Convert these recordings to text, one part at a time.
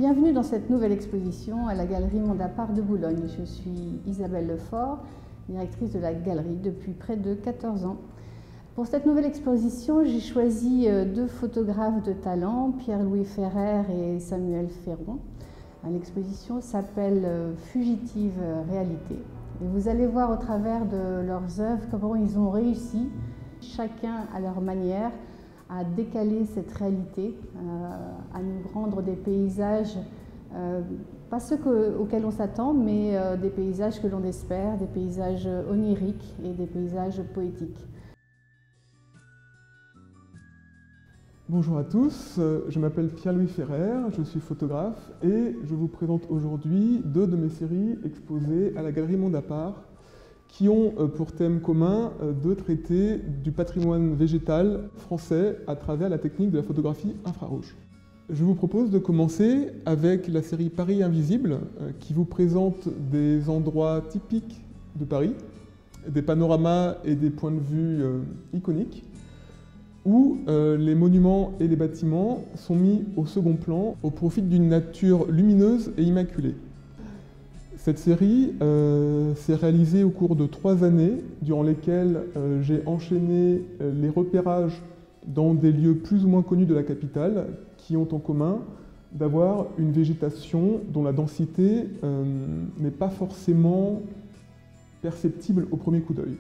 Bienvenue dans cette nouvelle exposition à la Galerie Monde à Part de Boulogne. Je suis Isabelle Lefort, directrice de la galerie depuis près de 14 ans. Pour cette nouvelle exposition, j'ai choisi deux photographes de talent, Pierre-Louis Ferrer et Samuel Féron. L'exposition s'appelle Fugitive Réalité. Et vous allez voir au travers de leurs œuvres comment ils ont réussi, chacun à leur manière, à décaler cette réalité, à nous rendre des paysages, pas ceux auxquels on s'attend, mais des paysages que l'on espère, des paysages oniriques et des paysages poétiques. Bonjour à tous, je m'appelle Pierre-Louis Ferrer, je suis photographe et je vous présente aujourd'hui deux de mes séries exposées à la Galerie Monde à Part qui ont pour thème commun de traiter du patrimoine végétal français à travers la technique de la photographie infrarouge. Je vous propose de commencer avec la série Paris Invisible qui vous présente des endroits typiques de Paris, des panoramas et des points de vue iconiques, où les monuments et les bâtiments sont mis au second plan au profit d'une nature lumineuse et immaculée. Cette série s'est réalisée au cours de 3 années, durant lesquelles j'ai enchaîné les repérages dans des lieux plus ou moins connus de la capitale, qui ont en commun d'avoir une végétation dont la densité n'est pas forcément perceptible au premier coup d'œil.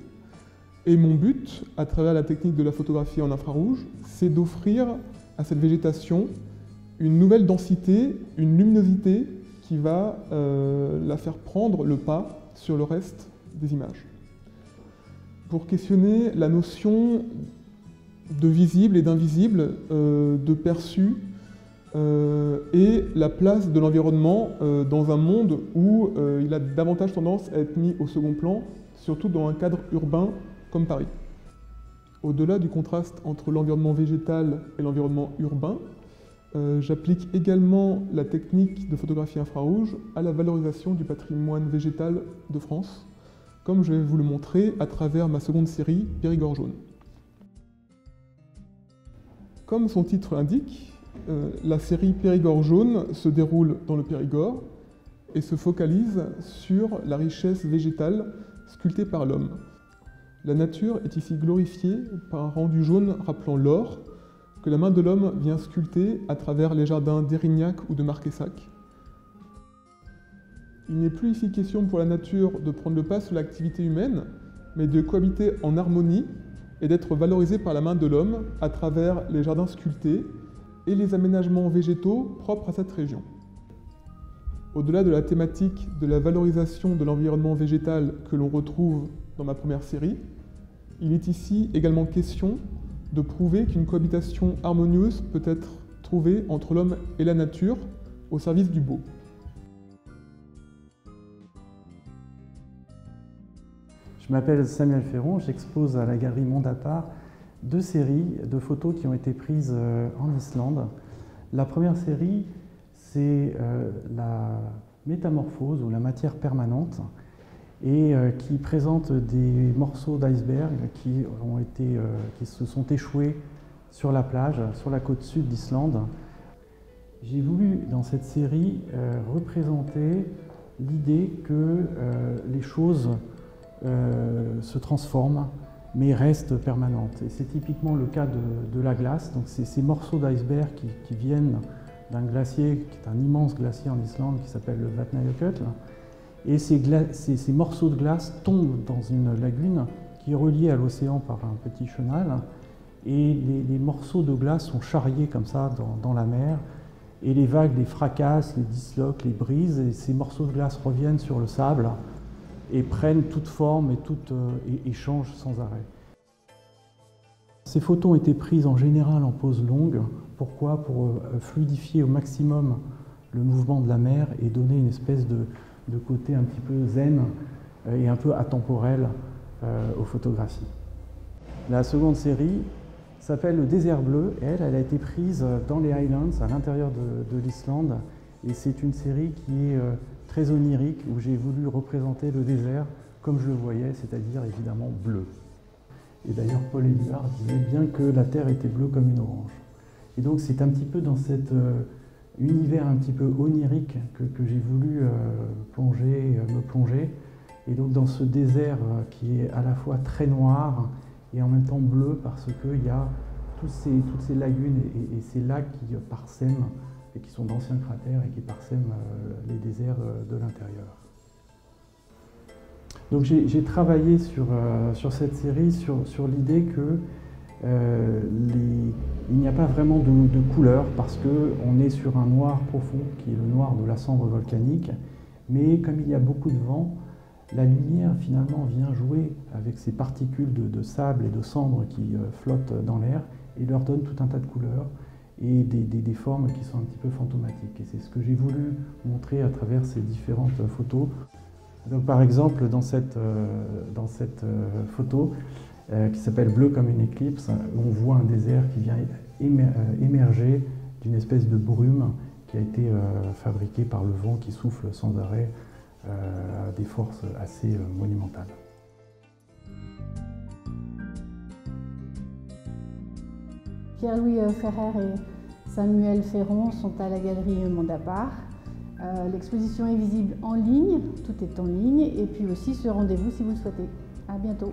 Et mon but, à travers la technique de la photographie en infrarouge, c'est d'offrir à cette végétation une nouvelle densité, une luminosité qui va la faire prendre le pas sur le reste des images. Pour questionner la notion de visible et d'invisible, de perçu, et la place de l'environnement dans un monde où il a davantage tendance à être mis au second plan, surtout dans un cadre urbain comme Paris. Au-delà du contraste entre l'environnement végétal et l'environnement urbain, j'applique également la technique de photographie infrarouge à la valorisation du patrimoine végétal de France, comme je vais vous le montrer à travers ma seconde série, Périgord jaune. Comme son titre l'indique, la série Périgord jaune se déroule dans le Périgord et se focalise sur la richesse végétale sculptée par l'homme. La nature est ici glorifiée par un rendu jaune rappelant l'or que la main de l'homme vient sculpter à travers les jardins d'Érignac ou de Marquessac. Il n'est plus ici question pour la nature de prendre le pas sur l'activité humaine, mais de cohabiter en harmonie et d'être valorisée par la main de l'homme à travers les jardins sculptés et les aménagements végétaux propres à cette région. Au-delà de la thématique de la valorisation de l'environnement végétal que l'on retrouve dans ma première série, il est ici également question de prouver qu'une cohabitation harmonieuse peut être trouvée entre l'homme et la nature au service du beau. Je m'appelle Samuel Féron, j'expose à la Galerie Monde à Part 2 séries de photos qui ont été prises en Islande. La première série, c'est la métamorphose ou la matière permanente et qui présente des morceaux d'iceberg qui se sont échoués sur la plage, sur la côte sud d'Islande. J'ai voulu dans cette série représenter l'idée que les choses se transforment mais restent permanentes. Et c'est typiquement le cas de la glace. Donc c'est ces morceaux d'iceberg qui viennent d'un glacier, qui est un immense glacier en Islande qui s'appelle le Vatnajökull. Et ces morceaux de glace tombent dans une lagune qui est reliée à l'océan par un petit chenal. Et les morceaux de glace sont charriés comme ça dans la mer. Et les vagues les fracassent, les disloquent, les brisent. Et ces morceaux de glace reviennent sur le sable et prennent toute forme et changent sans arrêt. Ces photos ont été prises en général en pose longue. Pourquoi? Pour fluidifier au maximum le mouvement de la mer et donner une espèce de côté un petit peu zen et un peu atemporel aux photographies. La seconde série s'appelle Le désert bleu et elle a été prise dans les Highlands, à l'intérieur de l'Islande. Et c'est une série qui est très onirique, où j'ai voulu représenter le désert comme je le voyais, c'est-à-dire évidemment bleu. Et d'ailleurs, Paul Éluard disait bien que la terre était bleue comme une orange. Et donc c'est un petit peu dans cette univers un petit peu onirique que j'ai voulu me plonger. Et donc dans ce désert qui est à la fois très noir et en même temps bleu parce qu'il y a toutes ces lagunes et ces lacs qui parsèment et qui sont d'anciens cratères et qui parsèment les déserts de l'intérieur. Donc j'ai travaillé sur cette série sur l'idée que il n'y a pas vraiment de couleur parce qu'on est sur un noir profond qui est le noir de la cendre volcanique, mais comme il y a beaucoup de vent, la lumière finalement vient jouer avec ces particules de sable et de cendre qui flottent dans l'air et leur donne tout un tas de couleurs et des formes qui sont un petit peu fantomatiques. Et c'est ce que j'ai voulu montrer à travers ces différentes photos. Donc, par exemple, dans cette photo qui s'appelle Bleu comme une éclipse, on voit un désert qui vient émerger d'une espèce de brume qui a été fabriquée par le vent qui souffle sans arrêt à des forces assez monumentales. Pierre-Louis Ferrer et Samuel Ferron sont à la galerie Mondapart. L'exposition est visible en ligne, tout est en ligne, et puis aussi ce rendez-vous si vous le souhaitez. À bientôt.